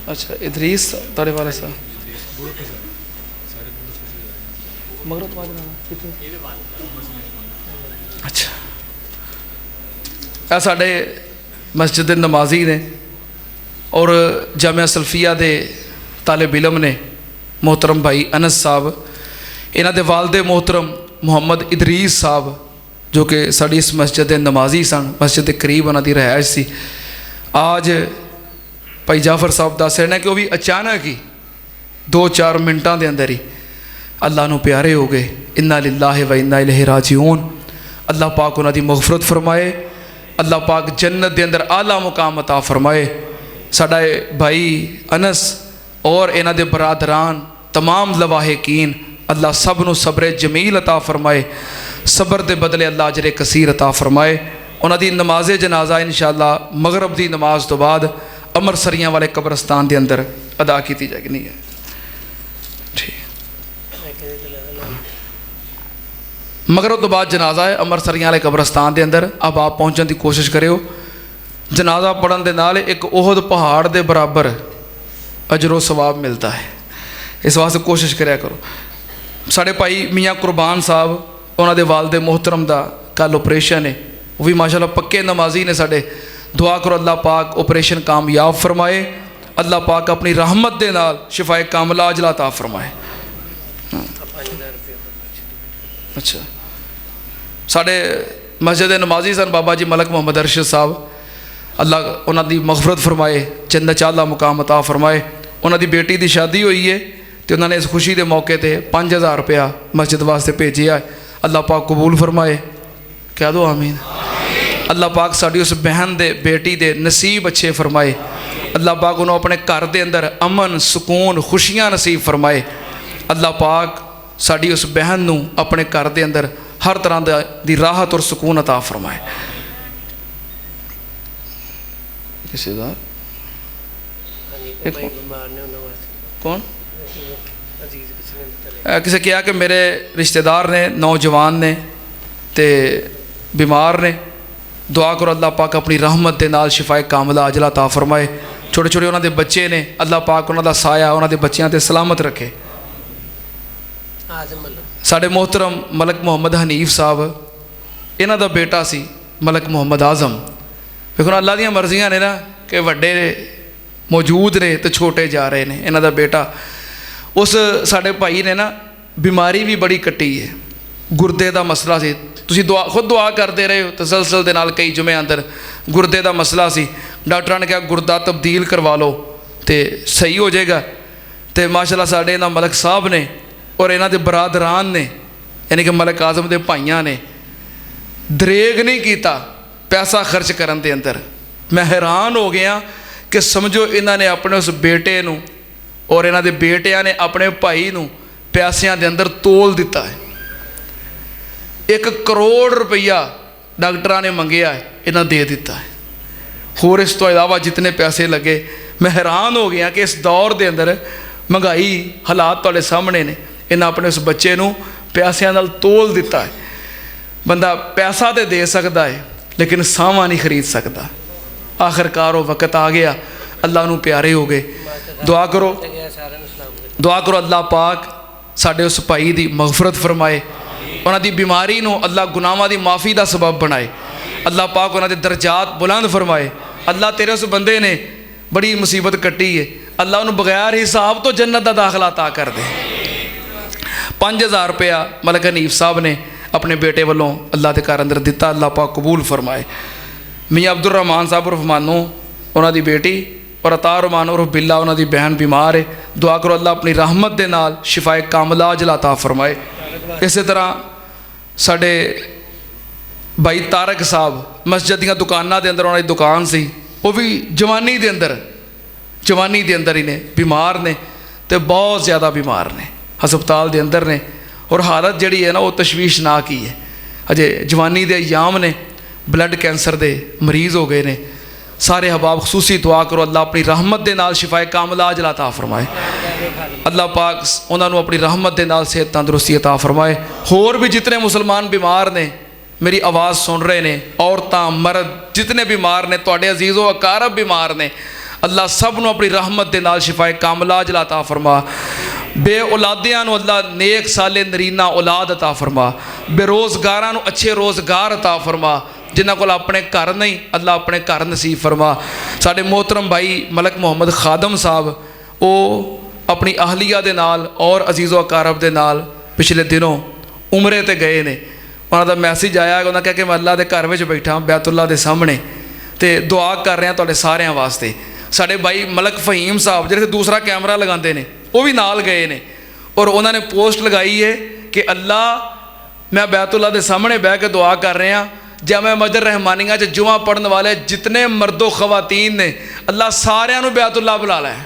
अच्छा इदरीस ਤੁਹਾਡੇ ਵਾਲਾ ਸਾਹਿਬ मगर तो बाद अच्छा ਇਹ ਸਾਡੇ ਮਸਜਿਦ ਦੇ ਨਮਾਜ਼ੀ ਨੇ ਔਰ ਜਾਮਿਆ ਸਲਫੀਆ ਦੇ ਤਾਲਿਬ ਇਲਮ ਨੇ मोहतरम भाई अनस साहब इन्हां दे वालदे मोहतरम मुहम्मद इदरीस साहब जो कि साड़ी इस मस्जिद के नमाजी सन मस्जिद के करीब उन्होंने रिहायश सी आज भाई जाफर साहब दस रहे कि वह भी अचानक ही 2-4 मिनटों के अंदर ही अल्लाह नू प्यारे हो गए। इन्ना लिल्लाहि व इन्ना इलैहि राजिऊन। अल्लाह पाक उन्होंने मगफरत फरमाए, अल्लाह पाक जन्नत के अंदर आला मुकाम अता फरमाए। साडा भाई अनस और इन्हां दे बरादरान तमाम लवाहिकीन अल्लाह सब नू सब्र जमील अता फरमाए, सब्र के बदले अल्लाह अजरे कसीर अता फरमाए। उन्हां दी नमाज़े जनाजा इंशाअल्लाह मगरब की नमाज तो बाद अमृतसरियां वाले कब्रस्तान के अंदर अदा की जाएगी। नहीं है ठीक मगरब तो बाद जनाजा है अमृतसरियां वाले कब्रस्तान के अंदर। अब आप पहुँचने की कोशिश करो। जनाजा पढ़न के नाल एक ओहद पहाड़ के बराबर अजरो सवाब मिलता है, इस वास्ते कोशिश कराया करो। साढ़े भाई मियाँ कुरबान साहब उन्होंने वालदे मोहतरम का कल ऑपरेशन है, वो भी माशाल्लाह पक्के नमाजी ने साढ़े। दुआ करो अल्लाह पाक ऑपरेशन कामयाब फरमाए, अल्लाह पाक अपनी रहमत के नाल शिफाए कामला अजला अता फरमाए। अच्छा साढ़े मस्जिद नमाजी सन बाबा जी मलक मोहम्मद अरशद साहब, अल्लाह उन्होंने मगफरत फरमाए, जन्नत च आला मुकाम अता फरमाए। उन्होंने बेटी की शादी हुई है तो उन्होंने इस खुशी के मौके पर 5000 रुपया मस्जिद वास्ते भेजा है। अल्लाह पाक कबूल फरमाए, कह दो आमीन। अल्लाह पाक साड़ी उस बहन दे बेटी दे नसीब अच्छे फरमाए। अल्लाह पाक उन्होंने अपने घर के अंदर अमन सुकून खुशियाँ नसीब फरमाए। अल्लाह पाक साड़ी उस बहन नू अपने घर के अंदर हर तरह की राहत और सुकून अता फरमाए। रिश्तेदार कौन किसी कहा कि मेरे रिश्तेदार ने नौजवान ने ते बीमार ने, दुआ करो अल्लाह पाक अपनी रहमत के नाल शिफाए कामला अजला अता फरमाए। छोटे छोटे उन्होंने बच्चे ने, अल्लाह पाक उन्होंने साया उन्होंने बच्चों से सलामत रखे। साढ़े मोहतरम मलक मोहम्मद हनीफ साहब इन्हां दा बेटा सी मलक मोहम्मद आजम। देखो अल्लाह दी मर्जियां ने ना कि वड्डे मौजूद ने तो छोटे जा रहे हैं। इन्हां दा बेटा उस साढ़े भाई ने ना बीमारी भी बड़ी कट्टी है, गुरदे का मसला सी। तुसीं दुआ खुद दुआ करते रहे हो तसलसल दे नाल कई जुमे अंदर गुरदे का मसला सी। डॉक्टर ने कहा गुरदा तब्दील करवा लो तो सही हो जाएगा। तो माशाल्लाह साढ़े इन्हां मलक साहब ने और इन्हां दे बरादरान ने यानी कि मलक आजम के भाइयों ने दरेग नहीं किया पैसा खर्च करन दे अंदर। मैं हैरान हो गया कि समझो इन्हों ने अपने उस बेटे नू और इन्हों के बेटिया ने अपने भाई नू पैसों के अंदर तोल दिता है। 1 करोड़ रुपया डॉक्टर ने मंगया है, इन्हें दे दिता है। होर इस तो इलावा जितने पैसे लगे, मैं हैरान हो गया कि इस दौर के अंदर महंगाई हालात तुहाडे सामने ने, इन्हें अपने उस बच्चे नू पैसों नाल तोल दिता है। बंदा पैसा तो दे सकता है लेकिन सावा नहीं खरीद सकता। आखिरकार वो वक़्त आ गया, अल्लाह नू प्यारे हो गए। दुआ करो अल्लाह पाक साढ़े उस भाई की मगफरत फरमाए, उन्होंने बीमारी नू अल्लाह गुनाहों की माफ़ी का सबब बनाए। अल्लाह पाक उन्होंने दर्जात बुलंद फरमाए। अल्लाह तेरे उस बंदे ने बड़ी मुसीबत कट्टी है, अल्लाह उन्होंने बगैर हिसाब तो जन्नत का दाखला अता कर दे। 5000 रुपया मलक हनीफ साहब ने अपने बेटे वालों अल्लाह के घर अंदर दिता, अल्लाह पाक कबूल फरमाए। मियाँ अब्दुल रहमान साहब उर्फ मानो उन्होंने बेटी और अतार रहमान उर्फ बिल्ला उन्होंने बहन बीमार है। दुआ करो अल्लाह अपनी रहमत के नाल शिफाए कामला अजला अता फरमाए। इस तरह साढ़े भाई तारक साहब मस्जिद दी दुकानों के अंदर उन्होंने दुकान सी, वो भी जवानी के अंदर ही ने बीमार ने तो बहुत ज़्यादा बीमार ने, हस्पताल के अंदर ने और हालत जी है ना वो तशवीशनाक ही है। अजे जवानी के अयाम ने, ब्लड कैंसर के मरीज़ हो गए ने। सारे हबाब खसूसी दुआ करो अल्लाह अपनी रहमत के नाल शिफाए कामला अजला अता फरमाए। अल्लाह पाक उन्होंने अपनी रहमत के नाल सेहत तंदुरुस्ती अता फरमाए। होर भी जितने मुसलमान बीमार ने मेरी आवाज़ सुन रहे ने, औरतां मर्द जितने बीमार ने, तुहाडे अजीज़ो अकारब बीमार ने, अल्लाह सब नूं अपनी रहमत दे नाल शिफाए कामला अजला अता फरमा। बे औलादियां नूं अल्लाह नेक साले नरीना औलाद अता फरमा। बेरोज़गारां नूं अच्छे रोज़गार अता फरमा। जिन्हां कोल अपने घर नहीं अल्लाह अपने घर नसीब फरमा। साडे मोहतरम भाई मलक मुहम्मद खादम साहब वो अपनी अहलिया दे नाल और अजीज़ो अकारब दे नाल पिछले दिनों उमरे ते गए ने। उन्हों का मैसेज आया, उन्होंने कहा कि मैं अल्लाह के घर में बैठा बैतुल्ला के सामने तो दुआ कर रहा तुहाडे सारिਆਂ वास्ते। साडे भाई मलक फहीम साहब जिहड़े दूसरा कैमरा लगाते हैं वो भी नाल गए ने और उन्होंने पोस्ट लगाई है कि अल्लाह मैं बैतुल्ला के सामने बह के दुआ कर रहा जमा मजर रहमानिया च जुमा पढ़ने वाले जितने मर्दो खवातीन ने अल्लाह सारिਆਂ नूं बैतुल्ला बुला लै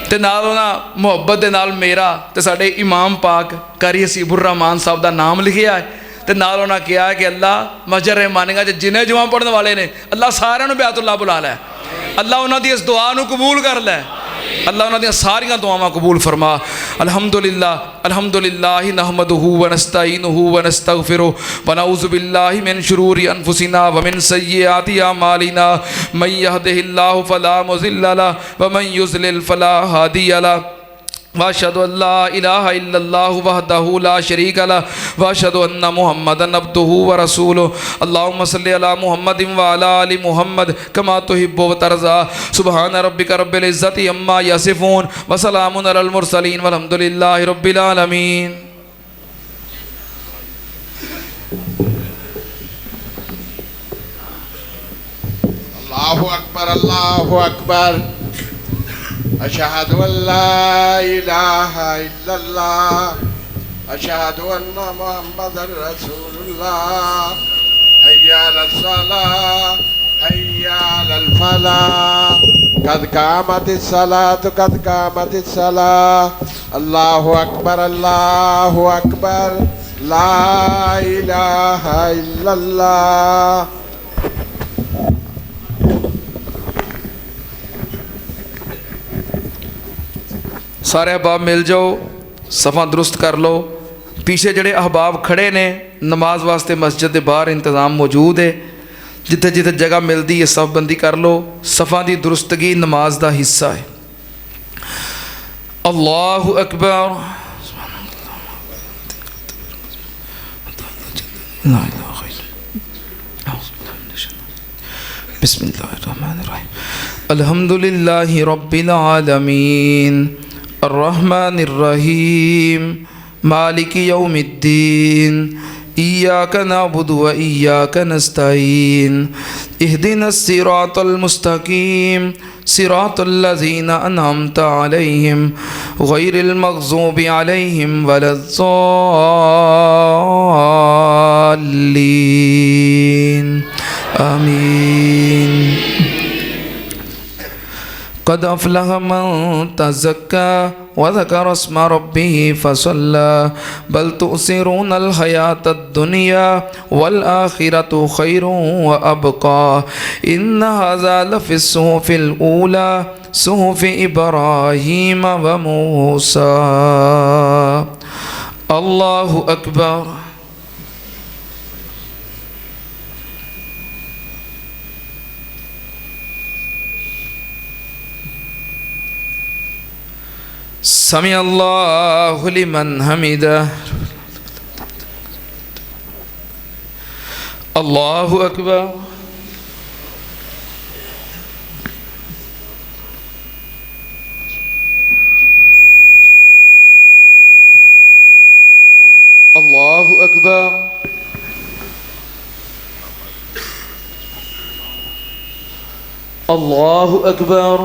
ते नाल उन्हां मुहब्बत दे नाल मेरा ते साडे इमाम पाक कारी हसीबुर रहमान साहब का नाम लिखिया है ते नाल उन्हां कहा कि अल्लाह मजर रहमानिया च जिन्ने जुमा पढ़ने वाले ने अल्लाह सारिਆਂ नूं बैतुल्ला बुला लै। अल्लाह उन्हां दी इस दुआ नूं कबूल कर लै। अल्लाह उन्हां दी सारियां दुआवां कबूल फरमा। अल्हम्दुलिल्लाह अल्हम्दुलिल्लाह नहमदुहु व नस्तईनुहु व नस्तगफिरुहु व नऊज़ु बिल्लाहि मिन शुरूरि अनफुसिना व मिन सय्यिआति अमालिना मन यहदिहिल्लाहु फला मुज़िल्ल लहु व मन युज़लिल फला हादिय लहु वाशहदु अल्ला इलाहा इल्लल्लाहु वहदहु ला शरीका लहु वाशहदु अन्ना मुहम्मदन अब्दुहु व रसूलुहु। अल्लाहुम्मा सल्लि अला मुहम्मदिन व अला आलि मुहम्मद कमा तुहिब्बु व तर्ज़ा। सुब्हान रब्बिका रब्बिल इज़्ज़ति अम्मा यसिफून व सलामुन अलल मुरसलीन वल्हम्दुलिल्लाहि रब्बिल आलमीन। अल्लाहु अकबर अल्लाहु अकबर। अशहदु अल्ला इलाहा इल्लल्लाह अशहदु अन्ना मुहम्मदर रसूलुल्लाह। हय्या अलस सलाह हय्या अलल फलाह कद कामतिस सलात कद कामतिस सलाह। अल्लाहु अकबर ला इलाहा इल्लल्लाह। सारे अहबाब मिल जाओ, सफ़ा दुरुस्त कर लो। पीछे जड़े अहबाब खड़े ने नमाज वास्ते मस्जिद के बाहर इंतज़ाम मौजूद है। जिथे जिथे जगह मिलती है सब बंदी कर लो। सफ़ा की दुरुस्तगी नमाज का हिस्सा है। अल्लाहु अकबर। बिस्मिल्लाहिर्रहमानिर्रहीम। अल्हम्दुलिल्लाहि रब्बिल आलमीन अर्रहमानिर्रहीम मालिकि यौमिद्दीन इय्याका नअबुदु व इय्याका नस्तईन इहदिनस सिरातल मुस्तकीम सिरातल लज़ीना अनअमता अलैहिम गैरिल मग़ज़ूबि अलैहिम वलद्दाल्लीन आमीन। क़द अफ़लह मन तज़क्का व ज़करा अस्म रब्बिही फ़सल्ला बल तु'सिरूनल हयातद दुनिया वल आखिरतु खैरुन व अबक़ा इन्न हाज़ा लफ़िस सुहुफ़िल ऊला सुहुफ़ि इब्राहीम व मूसा। अल्लाहु अकबर। समी अल्लाहु लिमन हमिदा। अल्लाहु अकबर। अल्लाहु अकबर। अल्लाहु अकबर।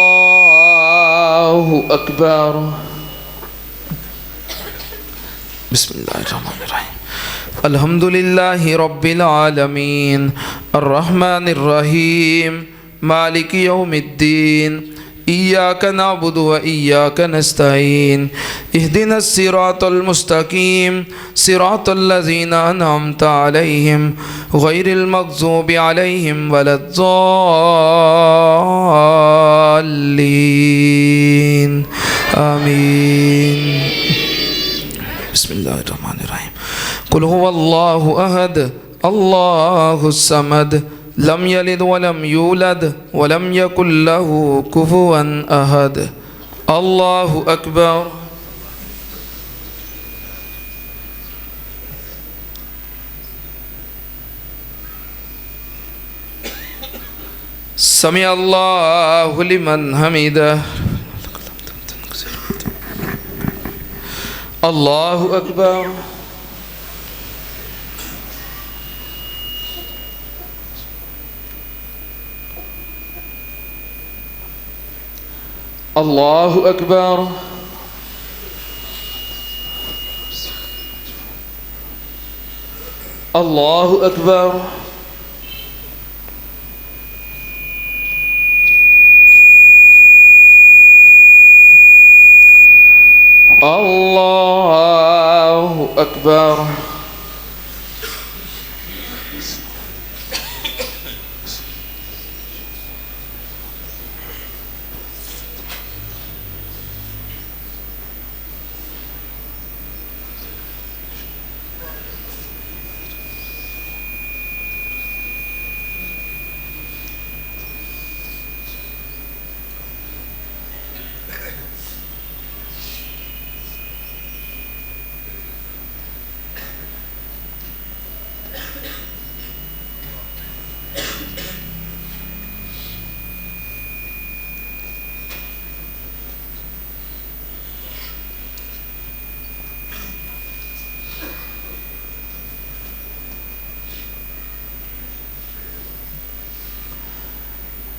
अल्लाहु अकबर। बिस्मिल्लाहिर्रहमानिर्रहीम। अल्हम्दुलिल्लाहि रब्बिल आलमीन अर्रहमानिर्रहीम मालिकि यौमिद्दीन इय्याका नअबुदु व इय्याका नस्तईन इहदिनस सिरातल मुस्तकीम सिरातल लज़ीना अनअमता अलैहिम गैरिल मग़ज़ूबि अलैहिम वलद्दाल्लीन आमीन। बिस्मिल्लाहिर्रहमानिर्रहीम। कुल हुवल्लाहु अहद अल्लाहुस समद लम यलिद वलम यूलद वलम यकुल लहू कुफुवन अहद। अल्लाहु अकबर। समी अल्लाहु लिमन हमीदह। अल्लाहु अकबर। अल्लाहु अकबर। अल्लाहु अकबर। अल्लाहु अकबर।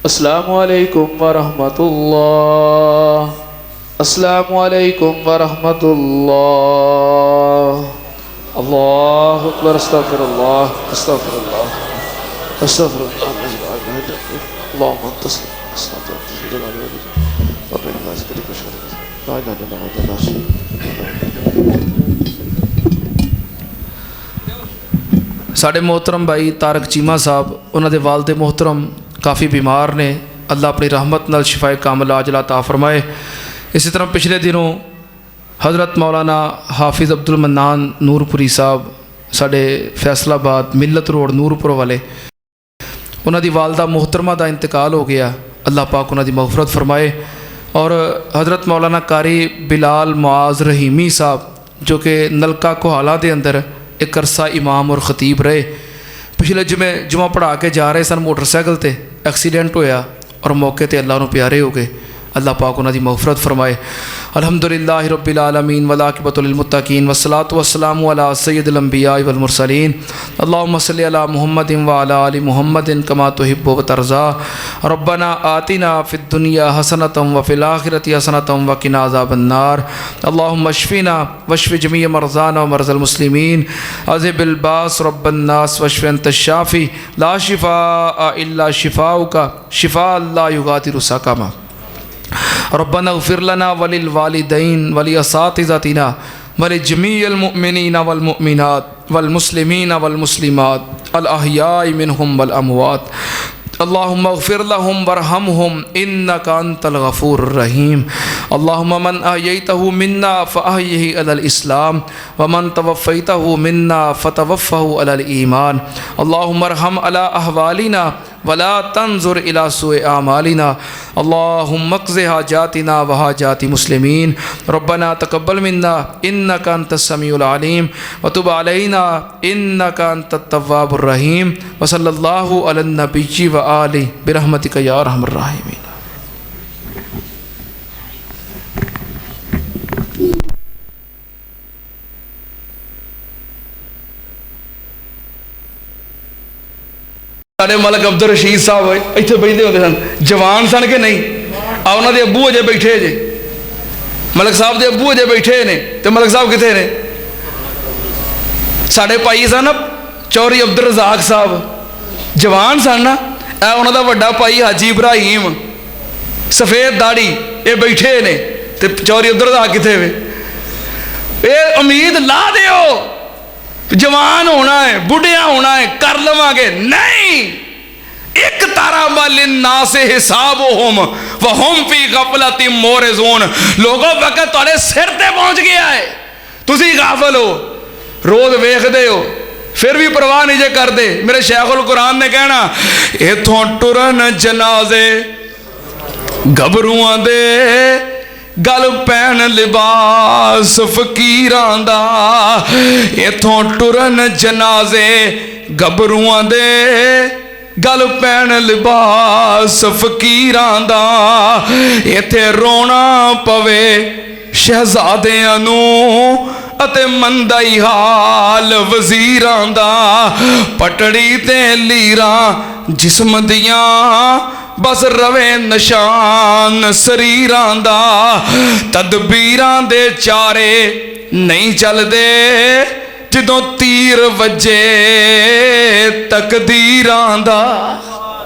अस्सलामु अलैकुम वरहमतुल्लाह। अस्सलामु अलैकुम वरहमतुल्लाह। अल्लाहु अकबर। अस्तगफिरुल्लाह अस्तगफिरुल्लाह अस्तगफिरुल्लाह। अल्लाहुम्मा तस्लीम साढ़े मोहतरम भाई तारक चीमा साहब उन्होंने वालदे मोहतरम काफ़ी बीमार ने। अल्लाह अपनी रहमत नाल शिफाए कामिल आजला अता फरमाए। इसी तरह पिछले दिनों हज़रत मौलाना हाफिज़ अब्दुल मन्नान नूरपुरी साहब साढ़े फैसलाबाद मिलत रोड नूरपुर वाले उन्होंने वालदा मोहतरमा का इंतकाल हो गया। अल्लाह पाक उन्होंने मग़फ़रत फरमाए। और हज़रत मौलाना कारी बिलाल मुआज़ रहीमी साहब जो कि नलका कोहाला के अंदर एक अरसा इमाम और ख़तीब रहे। पिछले जुमा पढ़ा के जा रहे सन मोटरसाइकिल ते एक्सीडेंट होया और मौके ते अल्लाह नूं प्यारे हो गए। अल्लाह पाक उन्हां दी मग़फ़रत फरमाए। अल्हम्दुलिल्लाहि रब्बिल आलमीन वल आक़िबतु लिल मुत्तक़ीन वस्सलातु वस्सलामु अला सय्यिदिल अंबिया वल मुरसलीन। अल्लाहुम्मा सल्लि अला मुहम्मदिन व अला आलि मुहम्मदिन कमा तुहिब्बु व तर्ज़ा। रब्बना आतिना फ़िद दुनिया हसनतम व फ़िल आख़िरति हसनतम व क़िना अज़ाबन्नार। अल्लाहुम्मा अश्फ़िना वश्फ़ि जमीअ मरज़ाना व मरज़ल मुस्लिमीन। अज़हिबिल बास रब्बन नास वश्फ़ि अंतश शाफ़ी ला शिफ़ाअ इल्ला शिफ़ाउका शिफ़ाअन ला युग़ादिरु सक़मा। रब्बना इग़फ़िर लना वलिल वालिदैन वलि असातिज़तिना वलि जमीइल मुअमिनीना वल मुअमिनात वल मुस्लिमीना वल मुस्लिमात अल अहयाइ मिनहुम वल अमवात। अल्लाहुम्मा इग़फ़िर लहुम वरहमहुम इन्नका अंतल गफ़ूरुर रहीम। अल्लाहुम्मा मन अहयैतहु मिन्ना फ़अहयिही अलल इस्लाम व मन तवफ़्फ़ैतहु मिन्ना फ़तवफ़्फ़हु अलल ईमान। अल्लाहुम्मा अरहम अला अहवालिना वला तंजुर इला सुए आमालिना। अल्लाहुम्मा क़ज़ि हाजातिना व हाजाति मुस्लिमीन। रब्बना तक़ब्बल मिन्ना इन्नका अंतस समीउल अलीम व तुब अलैना इन्नका अंतत तव्वाबुर रहीम। व सल्लल्लाहु अलन नबिय्यि व आलिहि बिरहमतिका या अरहमर राहिमीन। साढ़े मलक अब्दुल रशीद साहब इतने बहते होते सन। जवान सन कि नहीं? आ उन्होंने अबू अजे बैठे जे मलक साहब के अबू अजे बैठे ने तो मलक साहब कितने ने? साढ़े भाई सन चौधरी अब्दुल रज़ाक साहब जवान सन ना। उन्होंने वड्डा भाई हाजी इब्राहिम सफ़ेद दाढ़ी ये बैठे ने तो चौधरी अब्दुल रज़ाक कितने वे? ये उम्मीद ला दियो जवान होना है बुढ़िया होना है कर लवांगे नहीं। एक तारा ना से हिसाब होम व होम फी गफलती मोरज़ून। लोगों वक्त थोड़े सिर ते पहुंच गया है। तू ਤੁਸੀਂ ਗਾਫਲ ਹੋ, ਰੋਜ਼ ਵੇਖਦੇ ਹੋ, फिर भी परवाह नहीं जे करते। मेरे शेखुल कुरान ने कहना इथों टुरन जनाजे गभरूआं दे गल पैन लिबास फकीरां दा, इथों टुरन जनाजे गभरूआं दे गल पैन लिबास फकीरां दा, इथे रोना पवे शहजादियां नूं अते मंदा ही हाल वजीरां दा, पटड़ी ते लीरां जिस्म दियां बस रवे निशान शरीरां दा, तदबीरां दे चारे नहीं चलदे जदों तीर वजे तकदीरां दा।